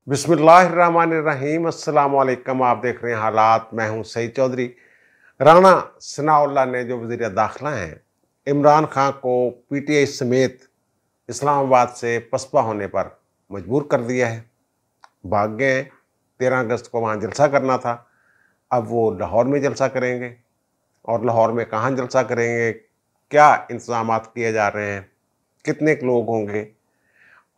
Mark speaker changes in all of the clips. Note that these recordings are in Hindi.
Speaker 1: बिस्मिल्लाहिर्रहमानिर्रहीम। अस्सलाम वालेकुम। आप देख रहे हैं हालात। मैं हूं सईद चौधरी। राणा सनाउल्लाह ने जो वज़ीर दाखिला हैं इमरान खान को पीटीआई समेत इस्लामाबाद से पसपा होने पर मजबूर कर दिया है। भाग गए। 13 अगस्त को वहाँ जलसा करना था, अब वो लाहौर में जलसा करेंगे। और लाहौर में कहाँ जलसा करेंगे, क्या इंतजामात किए जा रहे हैं, कितने लोग होंगे।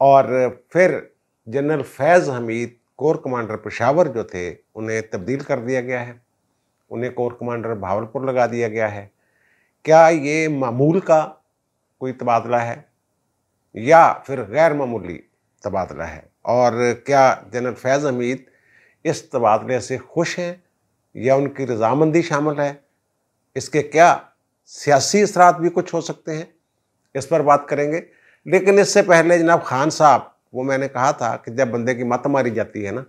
Speaker 1: और फिर जनरल फैज़ हमीद कोर कमांडर पेशावर जो थे उन्हें तब्दील कर दिया गया है, उन्हें कोर कमांडर भावलपुर लगा दिया गया है। क्या ये मामूल का कोई तबादला है या फिर गैर मामूली तबादला है? और क्या जनरल फैज़ हमीद इस तबादले से खुश हैं या उनकी रजामंदी शामिल है? इसके क्या सियासी असरात भी कुछ हो सकते हैं, इस पर बात करेंगे। लेकिन इससे पहले जनाब खान साहब, वो मैंने कहा था कि जब बंदे की मत मारी जाती है ना,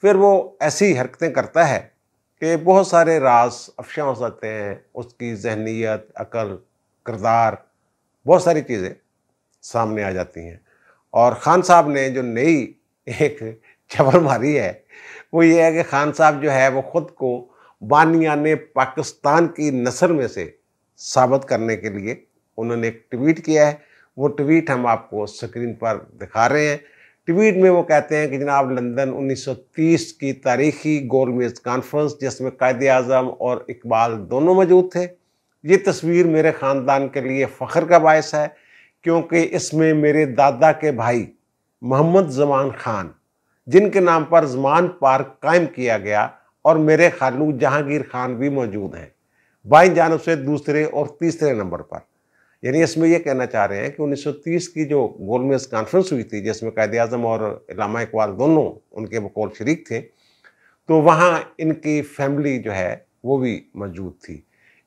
Speaker 1: फिर वो ऐसी हरकतें करता है कि बहुत सारे राज अफशा हो सकते हैं, उसकी जहनीत, अकल, किरदार, बहुत सारी चीज़ें सामने आ जाती हैं। और ख़ान साहब ने जो नई एक छबल मारी है वो ये है कि ख़ान साहब जो है वो ख़ुद को बानियाने पाकिस्तान की नस्ल में से साबित करने के लिए उन्होंने एक ट्वीट किया है। वो ट्वीट हम आपको स्क्रीन पर दिखा रहे हैं। ट्वीट में वो कहते हैं कि जनाब लंदन 1930 की तारीखी गोल मेज़ कॉन्फ्रेंस जिसमें कायद-ए-आज़म और इकबाल दोनों मौजूद थे, ये तस्वीर मेरे ख़ानदान के लिए फ़ख्र का बायस है क्योंकि इसमें मेरे दादा के भाई मोहम्मद ज़मान ख़ान, जिनके नाम पर ज़मान पार्क कायम किया गया, और मेरे खालू जहांगीर खान भी मौजूद हैं, बाईं जानब से दूसरे और तीसरे नंबर पर। यानी इसमें यह कहना चाह रहे हैं कि 1930 की जो गोल मेज़ कॉन्फ्रेंस हुई थी जिसमें कायद-ए-आज़म और इल्लामा इकबाल दोनों उनके बकौल शरीक थे, तो वहाँ इनकी फैमिली जो है वो भी मौजूद थी।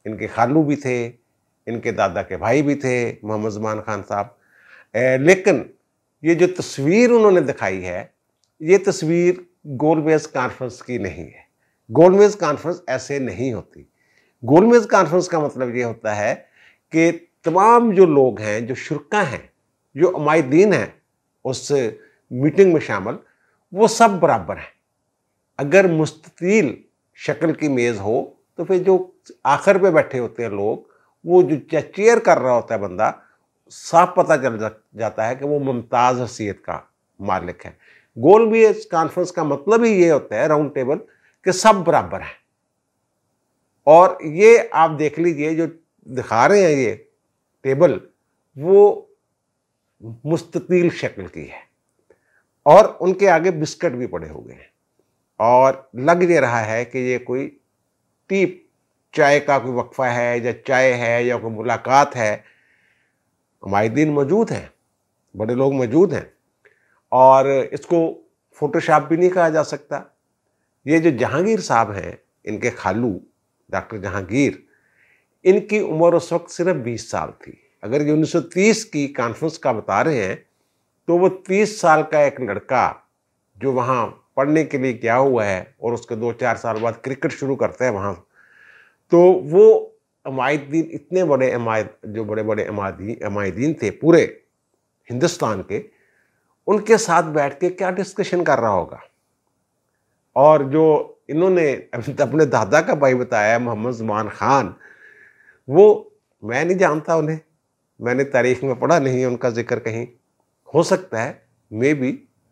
Speaker 1: इनके खालू भी थे, इनके दादा के भाई भी थे मोहम्मद ज़मान ख़ान साहब। लेकिन ये जो तस्वीर उन्होंने दिखाई है, ये तस्वीर गोल मेज़ कॉन्फ्रेंस की नहीं है। गोल मेज़ कॉन्फ्रेंस ऐसे नहीं होती। गोल मेज़ कॉन्फ्रेंस का मतलब ये होता है कि तमाम जो लोग हैं, जो शुरका हैं, जो अमायदीन हैं उस मीटिंग में शामिल, वो सब बराबर हैं। अगर मुस्ततील शक्ल की मेज़ हो तो फिर जो आखिर पे बैठे होते हैं लोग, वो जो चेयर कर रहा होता है बंदा, साफ पता चल जाता है कि वो मुमताज़ हैसियत का मालिक है। गोल मेज़ कॉन्फ्रेंस का मतलब ही ये होता है, राउंड टेबल, कि सब बराबर हैं। और ये आप देख लीजिए जो दिखा रहे हैं ये टेबल, वो मुस्ततील शक्ल की है और उनके आगे बिस्किट भी पड़े हुए हैं, और लग ये रहा है कि ये कोई टी चाय का कोई वक्फा है या चाय है या कोई मुलाकात है। हमायदीन मौजूद हैं, बड़े लोग मौजूद हैं, और इसको फोटोशॉप भी नहीं कहा जा सकता। ये जो जहांगीर साहब हैं, इनके खालू डॉक्टर जहांगीर, इनकी उम्र उस वक्त सिर्फ 20 साल थी। अगर ये 1930 की कॉन्फ्रेंस का बता रहे हैं तो वो 30 साल का एक लड़का जो वहाँ पढ़ने के लिए गया हुआ है और उसके 2-4 साल बाद क्रिकेट शुरू करता है वहाँ, तो वो अमायदीन, इतने बड़े जो बड़े बड़े अमायदीन थे पूरे हिंदुस्तान के, उनके साथ बैठ के क्या डिस्कशन कर रहा होगा। और जो इन्होंने अपने दादा का भाई बताया मोहम्मद ज़मान ख़ान, वो मैं नहीं जानता उन्हें, मैंने तारीख़ में पढ़ा नहीं है उनका ज़िक्र कहीं। हो सकता है मे बी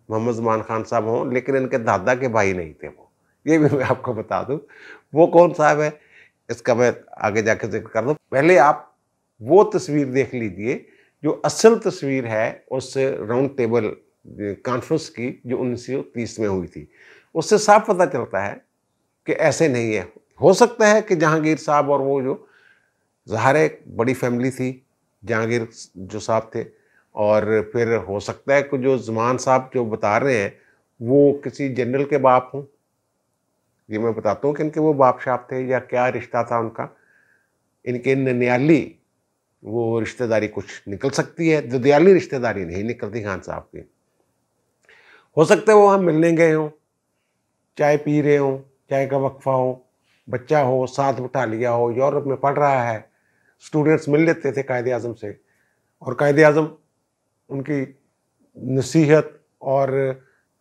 Speaker 1: मोहम्मद ज़मान ख़ान साहब हों, लेकिन इनके दादा के भाई नहीं थे वो। ये भी मैं आपको बता दूं। वो कौन साहब है इसका मैं आगे जाके ज़िक्र कर दूँ। पहले आप वो तस्वीर देख लीजिए जो असल तस्वीर है उस राउंड टेबल कॉन्फ्रेंस की जो 1930 में हुई थी। उससे साफ पता चलता है कि ऐसे नहीं है। हो सकता है कि जहांगीर साहब और वो जो ज़ाहिर है एक बड़ी फैमिली थी, जहांगीर जो साहब थे, और फिर हो सकता है कि जो ज़मान साहब जो बता रहे हैं वो किसी जनरल के बाप हों। ये मैं बताता हूँ कि इनके वो बाप साहब थे या क्या रिश्ता था उनका। इनके ननियाली वो रिश्तेदारी कुछ निकल सकती है, दुधियाली रिश्तेदारी नहीं निकलती खान साहब की। हो सकता है वो वहाँ मिलने गए हों, चाय पी रहे हों, चाय का वक्फा हो, बच्चा हो साथ बिठा लिया हो, यूरोप में पढ़ रहा है, स्टूडेंट्स मिल लेते थे कायद-ए-आज़म से, और कायद-ए-आज़म उनकी नसीहत और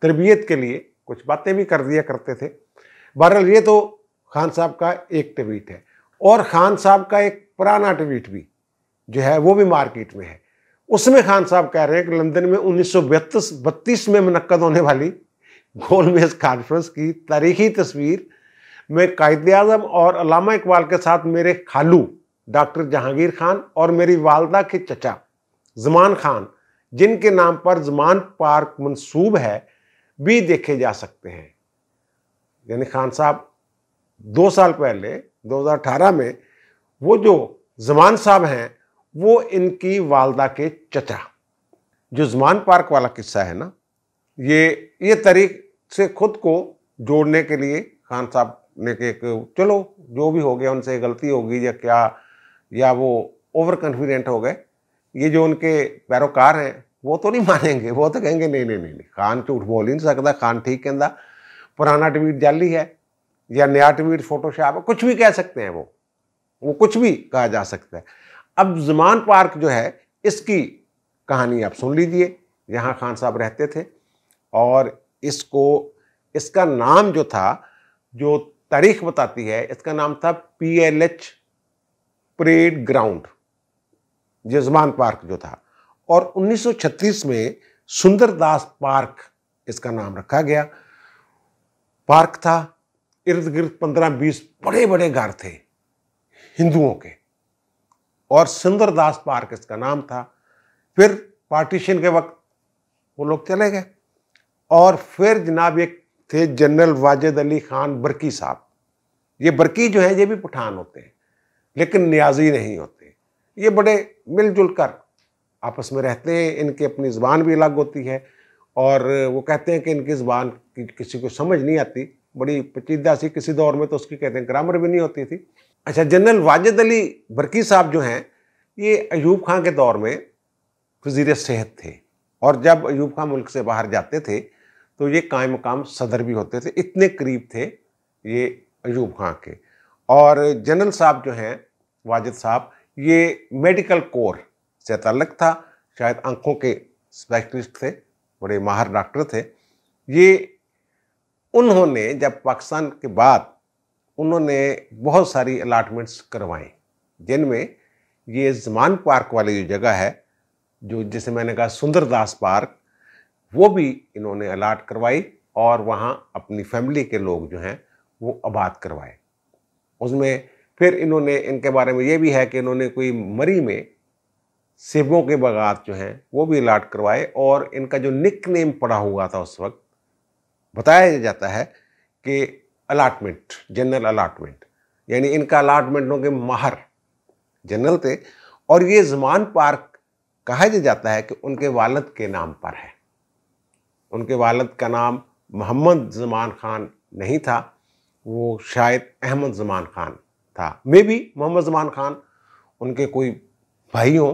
Speaker 1: तरबियत के लिए कुछ बातें भी कर दिया करते थे। बहरहाल ये तो खान साहब का एक ट्वीट है। और खान साहब का एक पुराना ट्वीट भी जो है वो भी मार्केट में है। उसमें खान साहब कह रहे हैं कि लंदन में 1932 में मुनक्कद होने वाली गोलमेज कॉन्फ्रेंस की तारीखी तस्वीर में कायद-ए-आज़म और अल्लामा इकबाल के साथ मेरे खालू डॉक्टर जहांगीर खान और मेरी वालदा के चचा ज़मान खान, जिनके नाम पर ज़मान पार्क मंसूब है, भी देखे जा सकते हैं। यानी खान साहब 2 साल पहले 2018 में वो जो ज़मान साहब हैं वो इनकी वालदा के चचा। जो ज़मान पार्क वाला किस्सा है ना, ये तारीख से खुद को जोड़ने के लिए खान साहब ने कि चलो जो भी हो गया उनसे गलती होगी या क्या, या वो ओवर कॉन्फिडेंट हो गए। ये जो उनके पैरोकार हैं वो तो नहीं मानेंगे, वो तो कहेंगे नहीं नहीं नहीं नहीं, खान झूठ बोल ही नहीं सकता, खान ठीक कहता, पुराना ट्वीट जाली है या नया ट्वीट फोटोशॉप है, कुछ भी कह सकते हैं, वो कुछ भी कहा जा सकता है। अब ज़मान पार्क जो है इसकी कहानी आप सुन लीजिए। यहाँ खान साहब रहते थे और इसका नाम जो था, जो तारीख बताती है, इसका नाम था PLH परेड ग्राउंड, ये ज़मान पार्क जो था। और 1936 में सुंदरदास पार्क इसका नाम रखा गया। पार्क था, इर्द गिर्द 15-20 बड़े बड़े घर थे हिंदुओं के, और सुंदरदास पार्क इसका नाम था। फिर पार्टीशन के वक्त वो लोग चले गए और फिर जनाब एक थे जनरल वाजिद अली खान बरकी साहब। ये बरकी जो है ये भी पठान होते हैं लेकिन न्याजी नहीं होते। ये बड़े मिलजुल कर आपस में रहते हैं, इनकी अपनी ज़बान भी अलग होती है और वो कहते हैं कि इनकी ज़बान किसी को समझ नहीं आती, बड़ी पेचीदा सी, किसी दौर में तो उसकी कहते हैं ग्रामर भी नहीं होती थी। अच्छा, जनरल वाजिद अली बरकी साहब जो हैं ये अयूब खां के दौर में वज़ीर सेहत थे, और जब अयूब खां मुल्क से बाहर जाते थे तो ये कायम मकाम सदर भी होते थे, इतने करीब थे ये अयूब खां के। और जनरल साहब जो हैं वाजिद साहब, ये मेडिकल कोर से ताल्लुक़ था, शायद आंखों के स्पेशलिस्ट थे, बड़े माहिर डॉक्टर थे ये। उन्होंने जब पाकिस्तान के बाद उन्होंने बहुत सारी अलाटमेंट्स करवाई, जिनमें ये ज़मान पार्क वाली जो जगह है, जो जिसे मैंने कहा सुंदरदास पार्क, वो भी इन्होंने अलाट करवाई और वहाँ अपनी फैमिली के लोग जो हैं वो आबाद करवाए। उसमें फिर इन्होंने, इनके बारे में ये भी है कि इन्होंने कोई मरी में सेबों के बागात जो हैं वो भी अलाट करवाए, और इनका जो निक नेम पड़ा हुआ था उस वक्त, बताया जाता है कि अलाटमेंट, जनरल अलाटमेंट, यानी इनका अलाटमेंटों के माहर जनरल थे। और ये ज़मान पार्क कहा जाता है कि उनके वालिद के नाम पर है। उनके वालिद का नाम मोहम्मद ज़मान खान नहीं था, वो शायद अहमद ज़मान खान था, मे बी मोहम्मद ज़मान खान उनके कोई भाई हों,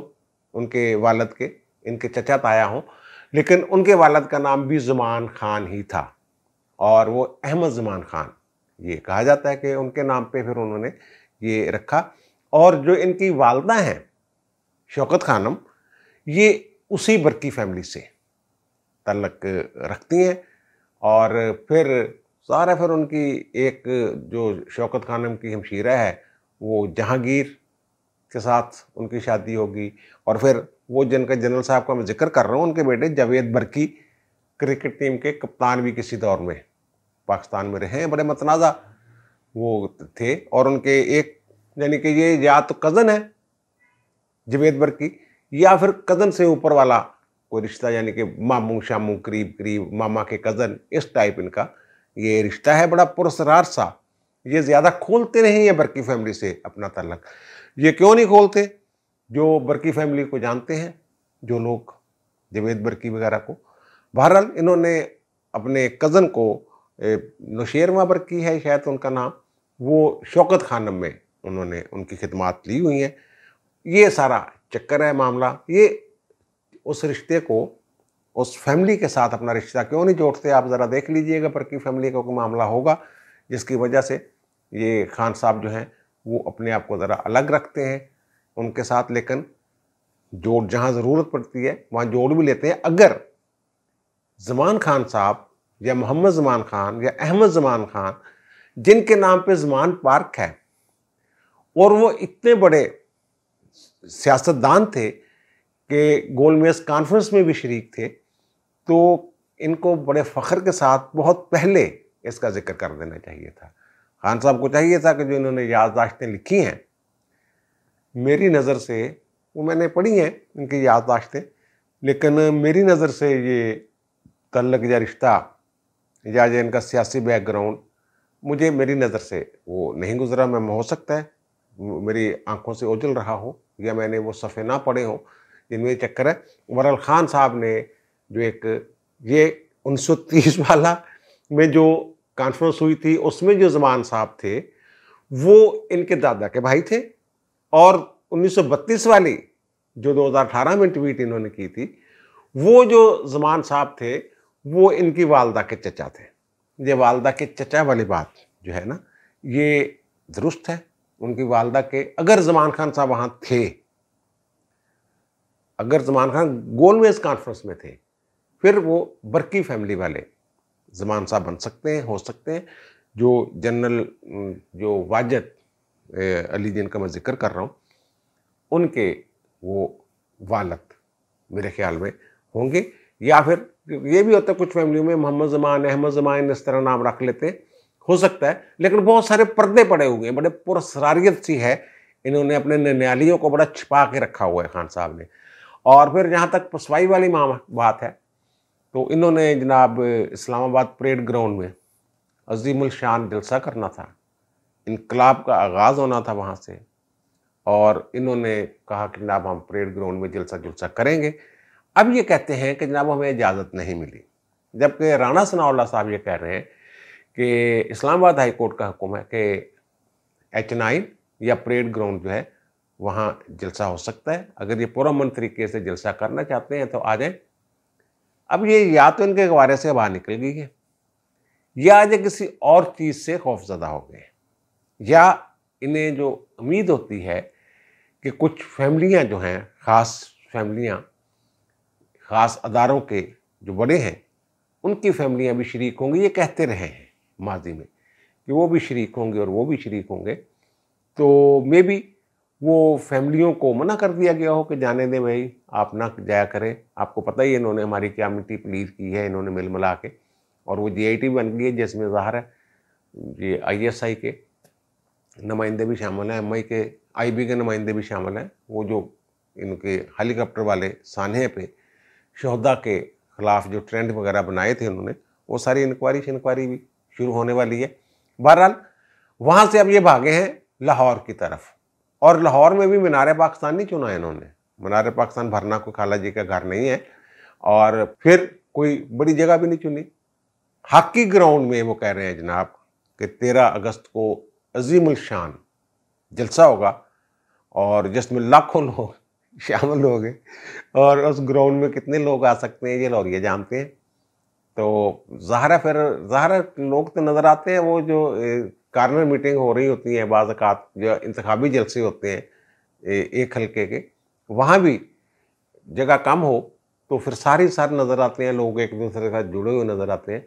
Speaker 1: उनके वालिद के, इनके चचा ताया हों, लेकिन उनके वालिद का नाम भी ज़मान खान ही था और वो अहमद ज़मान खान, ये कहा जाता है कि उनके नाम पे फिर उन्होंने ये रखा। और जो इनकी वालदा हैं शौकत खानम, ये उसी बरकी फैमिली से ताल्लुक़ रखती हैं। और फिर उनकी एक जो शौकत खानम की हमशीरा है वो जहांगीर के साथ उनकी शादी होगी। और फिर वो जिनका जनरल साहब का मैं जिक्र कर रहा हूँ, उनके बेटे जावेद बरकी क्रिकेट टीम के कप्तान भी किसी दौर में पाकिस्तान में रहे हैं, बड़े मतनाज़ा वो थे। और उनके एक, यानी कि ये या तो कज़न है जावेद बरकी, या फिर कज़न से ऊपर वाला कोई रिश्ता, यानी कि मामू शामू, करीब करीब मामा के कज़न, इस टाइप इनका ये रिश्ता है, बड़ा पुरस्कार सा। ये ज़्यादा खोलते नहीं है बरकी फैमिली से अपना ताल्लुक़। ये क्यों नहीं खोलते? जो बरकी फैमिली को जानते हैं, जो लोग जावेद बरकी वगैरह को, बहरहाल इन्होंने अपने कज़न को, नौशेरमा बरकी है शायद उनका नाम, वो शौकत खानम में उन्होंने उनकी खिदमात ली हुई हैं। ये सारा चक्कर है मामला। ये उस रिश्ते को, उस फैमिली के साथ अपना रिश्ता क्यों नहीं जोड़ते, आप ज़रा देख लीजिएगा। बरकी फैमिली का कोई मामला होगा जिसकी वजह से ये खान साहब जो हैं वो अपने आप को ज़रा अलग रखते हैं उनके साथ, लेकिन जोड़ जहाँ ज़रूरत पड़ती है वहाँ जोड़ भी लेते हैं। अगर ज़मान खान साहब या मोहम्मद ज़मान खान या अहमद ज़मान खान, जिनके नाम पे ज़मान पार्क है, और वो इतने बड़े सियासतदान थे कि गोलमेज़ कॉन्फ्रेंस में भी शरीक थे, तो इनको बड़े फ़ख्र के साथ बहुत पहले इसका जिक्र कर देना चाहिए था। खान साहब को चाहिए था कि जो इन्होंने याददाश्तें लिखी हैं, मेरी नज़र से, वो मैंने पढ़ी हैं इनकी याददाश्तें, लेकिन मेरी नज़र से ये तल्लक या रिश्ता या जो इनका सियासी बैकग्राउंड मुझे, मेरी नज़र से वो नहीं गुजरा। मैं हो सकता है मेरी आंखों से ओझल रहा हो या मैंने वो सफ़े ना पढ़े हों जिनमें ये चक्कर है। बहरहाल खान साहब ने जो एक ये 1930 वाला में जो कॉन्फ्रेंस हुई थी, उसमें जो ज़मान साहब थे वो इनके दादा के भाई थे, और 1932 वाली जो 2018 में ट्वीट इन्होंने की थी, वो जो ज़मान साहब थे वो इनकी वालदा के चचा थे। ये वालदा के चचा वाली बात जो है ना, ये दुरुस्त है। उनकी वालदा के, अगर ज़मान खान साहब वहाँ थे, अगर ज़मान खान गोलमेज़ कॉन्फ्रेंस में थे, फिर वो बरकी फैमिली वाले ज़मान साहब बन सकते हैं, हो सकते हैं। जो जनरल जो वाजद अली जिनका मैं जिक्र कर रहा हूँ, उनके वो वालद मेरे ख्याल में होंगे। या फिर ये भी होता है कुछ फैमिलियों में मोहम्मद ज़मान, अहमद ज़मान इस तरह नाम रख लेते हैं, हो सकता है। लेकिन बहुत सारे पर्दे पड़े हुए हैं, बड़े पुरस्रारियत सी है, इन्होंने अपने ननियालियों को बड़ा छिपा के रखा हुआ है खान साहब ने। और फिर जहाँ तक पसवाई वाली बात है, तो इन्होंने जनाब इस्लामाबाद परेड ग्राउंड में अजीमुल शान जलसा करना था, इनकलाब का आगाज़ होना था वहाँ से, और इन्होंने कहा कि जनाब हम परेड ग्राउंड में जलसा करेंगे। अब ये कहते हैं कि जनाब हमें इजाज़त नहीं मिली, जबकि राणा सनाउल्लाह साहब ये कह रहे हैं कि इस्लामाबाद हाई कोर्ट का हुक्म है कि H9 या परेड ग्राउंड जो है वहाँ जलसा हो सकता है। अगर ये पुरअमन तरीके से जलसा करना चाहते हैं तो आ जाएं। अब ये या तो इनके गवारे से बाहर निकल गई है, या आज किसी और चीज़ से खौफजदा हो गए, या इन्हें जो उम्मीद होती है कि कुछ फैमिलियाँ जो हैं, ख़ास फैमिलियाँ, ख़ास अदारों के जो बड़े हैं, उनकी फैमिलियाँ भी शरीक होंगी। ये कहते रहे हैं माजी में कि वो भी शरीक होंगे और वो भी शरीक होंगे, तो मे बी वो फैमिलियों को मना कर दिया गया हो कि जाने दें भाई, आप ना जाया करें। आपको पता ही है इन्होंने हमारी क्या मिट्टी प्लीज की है, इन्होंने मिल मिला के, और वो GIT बन गई है जिसमें ज़ाहिर है ये ISI के नुमाइंदे भी शामिल हैं, MI के IB के नुमाइंदे भी शामिल हैं। वो जो इनके हेलीकॉप्टर वाले सान्हे पे शहदा के ख़िलाफ़ जो ट्रेंड वगैरह बनाए थे उन्होंने, वो सारी इंक्वायरी भी शुरू होने वाली है। बहरहाल वहाँ से अब ये भागे हैं लाहौर की तरफ, और लाहौर में भी मीनार पाकिस्तान नहीं चुना है इन्होंने। मीनार पाकिस्तान भरना कोई खाला जी का घर नहीं है, और फिर कोई बड़ी जगह भी नहीं चुनी। हॉकी ग्राउंड में वो कह रहे हैं जनाब कि 13 अगस्त को अजीमुल शान जलसा होगा, और जिसमें लाखों लोग शामिल होंगे, और उस ग्राउंड में कितने लोग आ सकते हैं ये लौरिया जानते हैं। तो ज़ाहिर लोग तो नज़र आते हैं, वो जो कार्नर मीटिंग हो रही होती है, बाज़ औक़ात जो इंतखाबी जलसे होते हैं एक हल्के के, वहाँ भी जगह कम हो तो फिर सारे नज़र आते हैं, लोग एक दूसरे के साथ जुड़े हुए नज़र आते हैं।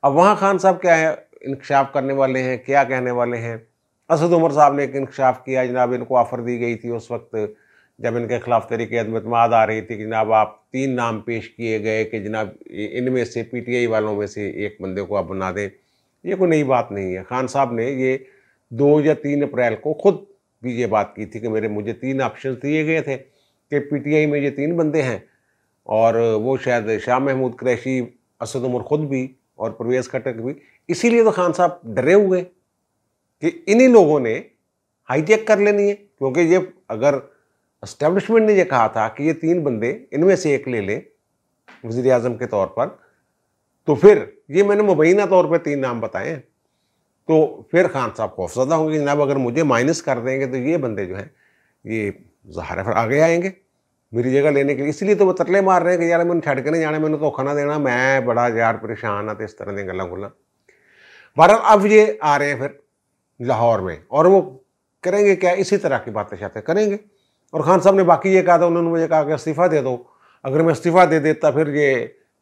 Speaker 1: अब वहाँ खान साहब क्या है, इंकशाफ करने वाले हैं, क्या कहने वाले हैं। असद उमर साहब ने एक इंकशाफ किया जनाब, इनको ऑफ़र दी गई थी उस वक्त जब इनके खिलाफ तहरीक अदम-ए-एतमाद आ रही थी कि जनाब आप 3 नाम पेश किए गए कि जनाब इनमें से PTI वालों में से एक बंदे को आप बना दें। ये कोई नई बात नहीं है। खान साहब ने ये 2 या 3 अप्रैल को खुद भी ये बात की थी कि मुझे 3 ऑप्शन दिए गए थे कि PTI में ये 3 बंदे हैं, और वो शायद शाह महमूद कुरैशी, असद उमर खुद भी और परवेज़ खटक भी। इसीलिए तो खान साहब डरे हुए कि इन्हीं लोगों ने हाईजैक कर लेनी है, क्योंकि ये अगर एस्टेब्लिशमेंट ने ये कहा था कि ये 3 बंदे इनमें से एक ले लें वज़ीर आज़म के तौर पर, तो फिर ये मैंने मुबैना तौर पर 3 नाम बताए, तो फिर खान साहब खौफज़दा होंगे जनाब अगर मुझे माइनस कर देंगे तो ये बंदे जो हैं ये ज़ाहिर है फिर आगे आएंगे मेरी जगह लेने के लिए। इसलिए तो वो तरले मार रहे हैं कि यार मैंने छड़ के नहीं जाना, मैंने धोखा ना देना, मैं बड़ा यार परेशान है, तो इस तरह की गल्लां गुल्लां। बहरहाल अब ये आ रहे हैं फिर लाहौर में, और वो करेंगे क्या, इसी तरह की बातें शातें करेंगे। और खान साहब ने बाकी ये कहा था, उन्होंने मुझे कहा कि इस्तीफ़ा दे दो। अगर मैं इस्तीफ़ा दे देता फिर ये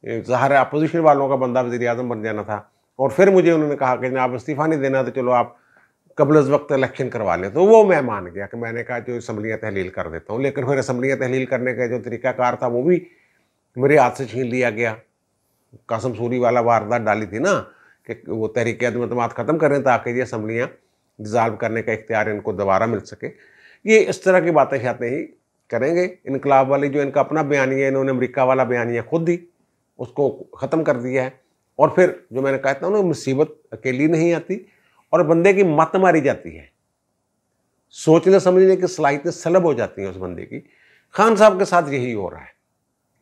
Speaker 1: ज़ाहिर अपोजिशन वालों का बंदा वज़ीर आज़म बन जाना था। और फिर मुझे उन्होंने कहा कि जनाब इस्तीफ़ा नहीं देना तो चलो आप कबल अज़ वक्त इलेक्शन करवा लें, तो वो मैं मान गया कि मैंने कहा जो असम्बलियाँ तहलील कर देता हूँ। लेकिन फिर असम्बलियाँ तहलील करने का जो तरीक़ाकार था वो भी मेरे हाथ से छीन लिया गया। कासिम सूरी वाला वारदात डाली थी ना कि वो तहरीक अदम एतमाद ख़त्म करें ताकि ये असम्बलियाँ डिज़ाल्व करने का इख्तियार इनको दोबारा मिल सके। ये इस तरह की बातें शातें ही करेंगे। इनकलाब वाली जो इनका अपना बयानिया, इन्होंने अमेरिका वाला बयानिया खुद दी, उसको ख़त्म कर दिया है। और फिर जो मैंने कहता हूँ ना, मुसीबत अकेली नहीं आती और बंदे की मत मारी जाती है, सोचने समझने की सलाहियतें सलब हो जाती हैं उस बंदे की। खान साहब के साथ यही हो रहा है।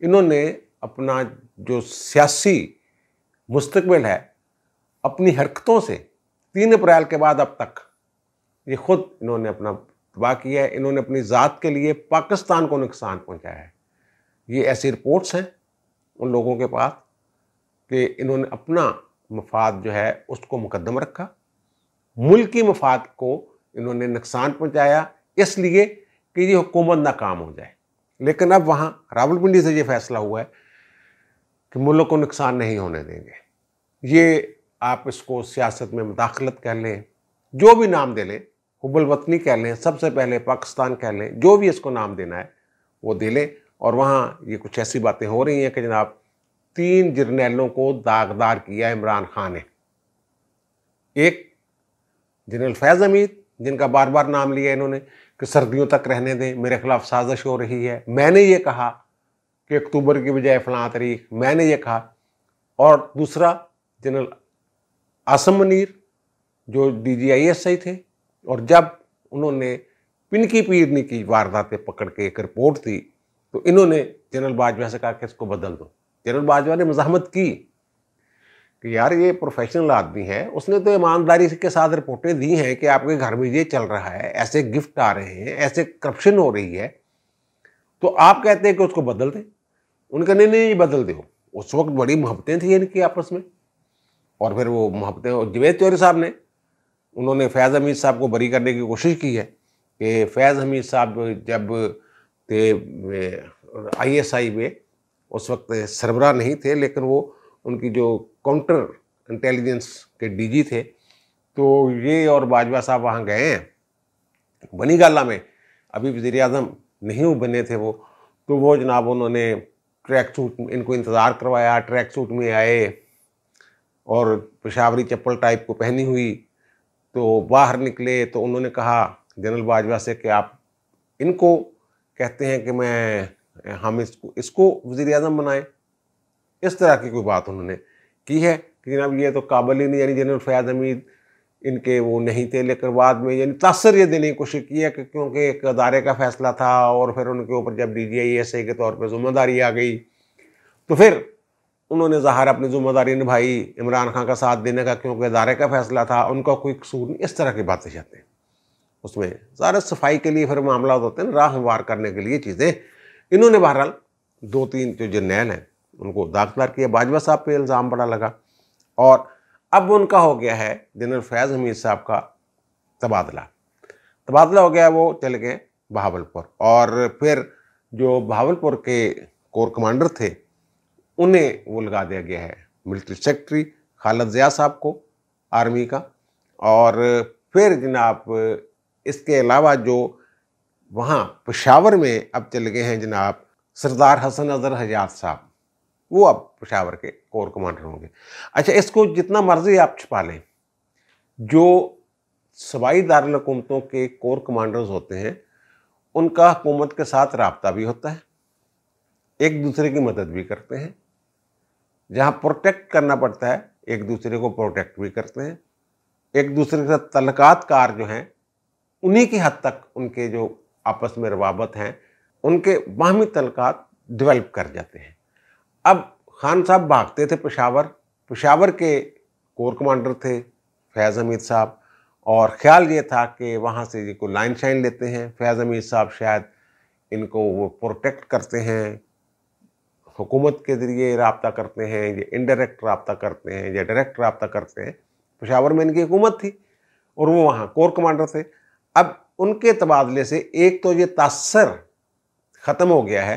Speaker 1: इन्होंने अपना जो सियासी मुस्तकबिल है अपनी हरकतों से 3 अप्रैल के बाद अब तक ये खुद इन्होंने अपना तबाह किया है। इन्होंने अपनी ज़ात के लिए पाकिस्तान को नुकसान पहुंचाया है। ये ऐसी रिपोर्ट्स हैं उन लोगों के पास कि इन्होंने अपना मफाद जो है उसको मुकद्दम रखा, मुल्क की मफाद को इन्होंने नुकसान पहुंचाया इसलिए कि ये हुकूमत नाकाम हो जाए। लेकिन अब वहाँ रावलपिंडी से ये फैसला हुआ है कि मुल्क को नुकसान नहीं होने देंगे। ये आप इसको सियासत में मुदाखलत कह लें, जो भी नाम दे लें, हुब्बुल वतनी कह लें, सबसे पहले पाकिस्तान कह लें, जो भी इसको नाम देना है वो दे लें। और वहाँ ये कुछ ऐसी बातें हो रही हैं कि जनाब 3 जर्नैलों को दागदार किया इमरान खान ने। एक जनरल फैज़ हमीद, जिनका बार बार नाम लिया इन्होंने कि सर्दियों तक रहने दें, मेरे खिलाफ साजिश हो रही है, मैंने ये कहा कि अक्टूबर की बजाय फ़लाँ तारीख, मैंने ये कहा। और दूसरा जनरल आसम मुनीर जो DGISI थे, और जब उन्होंने पिनकी पीरनी की वारदातें पकड़ के एक रिपोर्ट दी तो इन्होंने जनरल बाजवा से कहा कि इसको बदल दो। जनरल बाजवा ने मज़ाहमत की कि यार ये प्रोफेशनल आदमी है, उसने तो ईमानदारी के साथ रिपोर्टें दी हैं कि आपके घर में ये चल रहा है, ऐसे गिफ्ट आ रहे हैं, ऐसे करप्शन हो रही है, तो आप कहते हैं कि उसको बदल दें। उनका नहीं ये बदल दो। उस वक्त बड़ी मोहब्बतें थी इनकी आपस में, और फिर वो मोहब्बतें, और जावेद चौधरी साहब ने, उन्होंने फैज़ हमीद साहब को बरी करने की कोशिश की है कि फैज़ हमीद साहब जब थे ISI में उस वक्त सरबराह नहीं थे, लेकिन वो उनकी जो काउंटर इंटेलिजेंस के DG थे, तो ये और बाजवा साहब वहाँ गए हैं बनी गाला में, अभी वज़ीर आज़म नहीं बने थे वो, तो वो जनाब उन्होंने ट्रैक सूट, इनको इंतज़ार करवाया, ट्रैक सूट में आए और पेशावरी चप्पल टाइप को पहनी हुई, तो बाहर निकले तो उन्होंने कहा जनरल बाजवा से कि आप इनको कहते हैं कि हम इसको वज़ीर आज़म बनाएं। इस तरह की कोई बात उन्होंने की है कि जनाब ये तो काबिल ही नहीं, यानी जनरल फैज़ हमीद इनके वो नहीं थे। लेकिन बाद में यानी तासर ये देने की कोशिश की है कि क्योंकि एक अदारे का फैसला था और फिर उनके ऊपर जब DGISI के तौर पर ज़िम्मेदारी आ गई तो फिर उन्होंने ज़ाहिर अपनी ज़िम्मेदारी निभाई इमरान खान का साथ देने का, क्योंकि अदारे का फैसला था, उनका कोई कसूर नहीं। इस तरह की बातें चाहते हैं उसमें ज़ाहिर सफाई के लिए फिर मामला होते हैं, राह हमवार करने के लिए चीज़ें। इन्होंने बहरहाल 2-3 जो जर्नैल हैं उनको दागदार किया। बाजवा साहब पे इल्ज़ाम बड़ा लगा और अब उनका हो गया है जनरल फैज़ हमीद साहब का तबादला हो गया। वो चले गए बहावलपुर, और फिर जो बहावलपुर के कोर कमांडर थे उन्हें वो लगा दिया गया है मिलिट्री सेक्रेटरी खालिद ज़िया साहब को आर्मी का। और फिर जनाब इसके अलावा जो वहाँ पेशावर में अब चले गए हैं जनाब सरदार हसन अज़हर हजात साहब, वो अब पेशावर के कोर कमांडर होंगे। अच्छा, इसको जितना मर्जी आप छुपा लें, जो सूबाई दारुल हुकूमतों के कोर कमांडर्स होते हैं उनका हुकूमत के साथ राब्ता भी होता है, एक दूसरे की मदद भी करते हैं, जहाँ प्रोटेक्ट करना पड़ता है एक दूसरे को प्रोटेक्ट भी करते हैं, एक दूसरे के साथ तल्लुकात कार जो हैं उन्हीं की हद तक उनके जो आपस में रवाबत हैं उनके बाहमी तल्लुकात डेवलप कर जाते हैं। अब खान साहब भागते थे पेशावर के कोर कमांडर थे फैज़ हमीद साहब, और ख्याल ये था कि वहाँ से इनको लाइन शाइन लेते हैं फैज़ हमीद साहब, शायद इनको वो प्रोटेक्ट करते हैं, हुकूमत के ज़रिए रब्ता करते हैं, ये इनडायरेक्ट रब्ता करते हैं या डायरेक्ट रब्ता करते हैं। पेशावर में इनकी हुकूमत थी और वो वहाँ कोर कमांडर थे। अब उनके तबादले से एक तो ये तासर ख़त्म हो गया है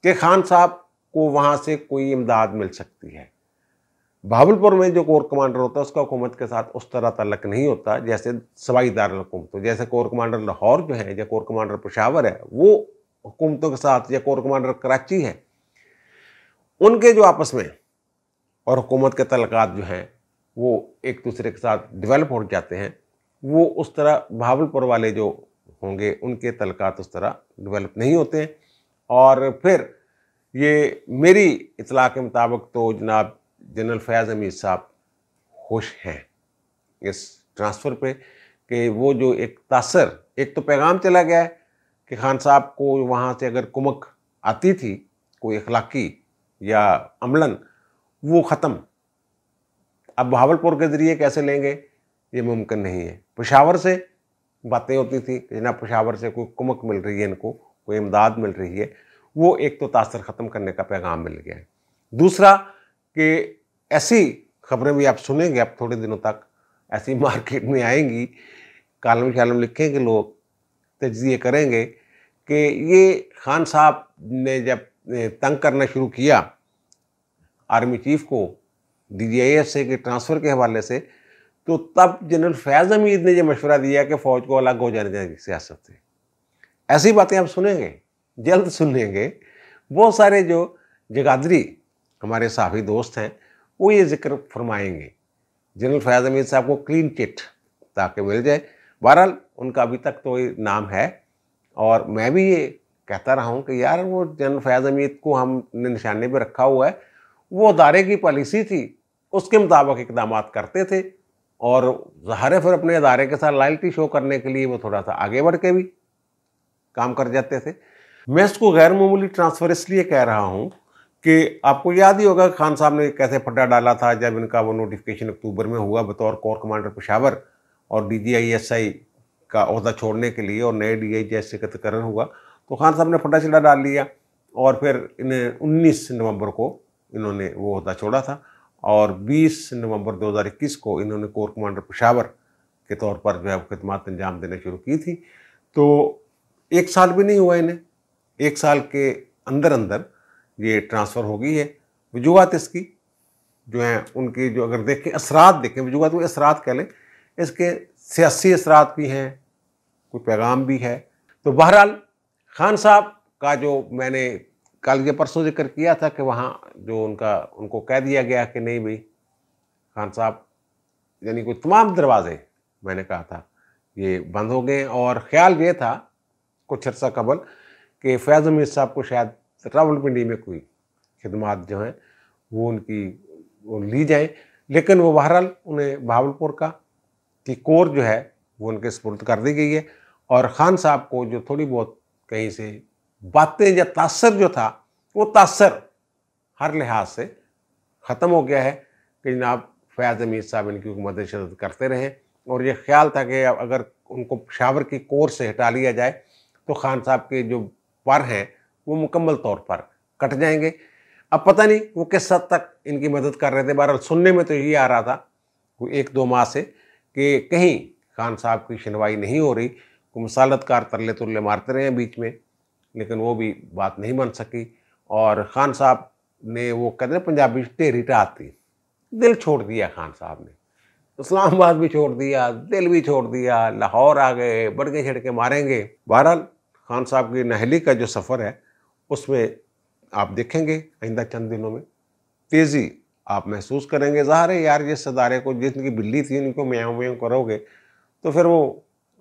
Speaker 1: कि खान साहब को वहाँ से कोई इमदाद मिल सकती है। बहावलपुर में जो कोर कमांडर होता है उसका हुकूमत के साथ उस तरह ताल्लुक नहीं होता जैसे सूबाई दारुल हुकूमत। जैसे कोर कमांडर लाहौर जो है या कोर कमांडर पेशावर है, वो हुकूमतों के साथ, या कोर कमांडर कराची है, उनके जो आपस में और हुकूमत के तल्लुकात जो हैं वो एक दूसरे के साथ डेवलप हो जाते हैं, वो उस तरह बहावलपुर वाले जो होंगे उनके तल्लुकात उस तरह डेवलप नहीं होते हैं। और फिर ये मेरी इतला के मुताबिक तो जनाब जनरल फैज़ हमीद साहब खुश हैं इस ट्रांसफ़र पे कि वो जो एक तासर, एक तो पैगाम चला गया है कि खान साहब को वहाँ से अगर कुमक आती थी कोई अखलाकी या अमलन, वो ख़त्म। अब बहावलपुर के ज़रिए कैसे लेंगे ये मुमकिन नहीं है। पेशावर से बातें होती थी कि जनाब पेशावर से कोई कुमक मिल रही है, इनको कोई इमदाद मिल रही है, वो एक तो तासर ख़त्म करने का पैगाम मिल गया है। दूसरा कि ऐसी खबरें भी आप सुनेंगे, अब थोड़े दिनों तक ऐसी मार्केट में आएंगी, कालम शालम लिखेंगे लोग, तज्ज़िये करेंगे कि ये खान साहब ने जब तंग करना शुरू किया आर्मी चीफ को DGIS से के ट्रांसफ़र के हवाले से, तो तब जनरल फैज़ हमीद ने यह मशवरा दिया कि फ़ौज को अलग हो जाने चाहिए सियासत से। ऐसी बातें आप सुनेंगे, जल्द सुनेंगे। बहुत सारे जो जगादरी हमारे साथी दोस्त हैं वो ये जिक्र फरमाएंगे जनरल फैज़ हमीद साहब को क्लीन चिट ताकि मिल जाए। बहरहाल उनका अभी तक तो ये नाम है, और मैं भी ये कहता रहा हूँ कि यार वो जनरल फैज़ हमीद को हमने निशाने पर रखा हुआ है, वो अदारे की पॉलिसी थी उसके मुताबिक इकदाम करते थे, और ज़ाहिर है फिर अपने अदारे के साथ लॉयल्टी शो करने के लिए वो थोड़ा सा आगे बढ़ के भी काम कर जाते थे। मैं इसको गैर मामूली ट्रांसफ़र इसलिए कह रहा हूँ कि आपको याद ही होगा खान साहब ने कैसे फड्डा डाला था जब इनका वो नोटिफिकेशन अक्टूबर में हुआ बतौर कोर कमांडर पेशावर, और DGISI का ओहदा छोड़ने के लिए और नए DGISI का तकर्रर हुआ, तो खान साहब ने फड्डा चिल्ला डाल लिया, और फिर इन्हें 19 नवंबर को इन्होंने वो ओहदा छोड़ा था, और 20 नवंबर 2021 को इन्होंने कोर कमांडर पेशावर के तौर पर जो है खिदमत अंजाम देना शुरू की थी। तो 1 साल भी नहीं हुआ इन्हें, 1 साल के अंदर अंदर ये ट्रांसफ़र हो गई है। वजूहत इसकी जो हैं उनकी जो अगर देखें असरात देखें, वजूहत वो असरात कह लें, इसके सियासी असरात भी हैं, कोई पैगाम भी है। तो बहरहाल खान साहब का जो मैंने कल या परसों जिक्र किया था कि वहाँ जो उनको कह दिया गया कि नहीं भाई खान साहब, यानी कोई तमाम दरवाजे मैंने कहा था ये बंद हो गए, और ख्याल ये था कुछ अर्सा कबल कि फैज़ हमीद साहब को शायद रावलपिंडी में कोई खिदमात जो हैं वो उनकी वो ली जाए, लेकिन वो बहरहाल उन्हें बहावलपुर की कोर जो है वो उनके सुपुर्द कर दी गई है। और ख़ान साहब को जो थोड़ी बहुत कहीं से बातें या तासर जो था, वो तासर हर लिहाज से ख़त्म हो गया है कि जनाब फैज़ हमीद साहब इनकी हुकूमत शदद करते रहें, और ये ख्याल था कि अगर उनको पेशावर की कोर से हटा लिया जाए तो खान साहब के जो पर हैं वो मुकम्मल तौर पर कट जाएंगे। अब पता नहीं वो किस हद तक इनकी मदद कर रहे थे। बहरहाल सुनने में तो यही आ रहा था वो 1-2 माह से कि कहीं खान साहब की सुनवाई नहीं हो रही, कोई मुसालतकार तरले तुरले मारते रहे हैं बीच में, लेकिन वो भी बात नहीं बन सकी। और ख़ान साहब ने वो कहते हैं पंजाबी ढेरी ढाती, दिल छोड़ दिया खान साहब ने, इस्लामाबाद भी छोड़ दिया, दिल भी छोड़ दिया, लाहौर आ गए, बड़के छिड़के मारेंगे। बहरहाल खान साहब की नहली का जो सफ़र है उसमें आप देखेंगे आइंदा चंद दिनों में तेज़ी आप महसूस करेंगे। ज़ाहिर है यार जिस अदारे को जिनकी बिल्ली थी उनको म्याऊं म्याऊं करोगे तो फिर वो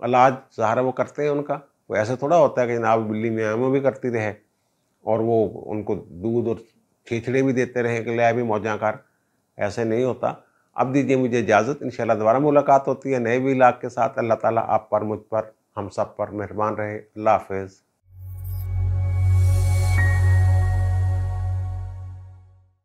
Speaker 1: इलाज ज़ाहिर है वो करते हैं उनका, वो ऐसे थोड़ा होता है कि जनाब बिल्ली म्याऊं भी करती रहे और वो उनको दूध और खिचड़े भी देते रहे कि ले भी मौजा कर, ऐसे नहीं होता। अब दीजिए मुझे इजाज़त, इंशाल्लाह दोबारा मुलाकात होती है नए व्लॉग के साथ। अल्लाह ताला आप पर, मुझ पर, हम सब पर मेहरबान रहे। अल्लाह हाफ़िज़।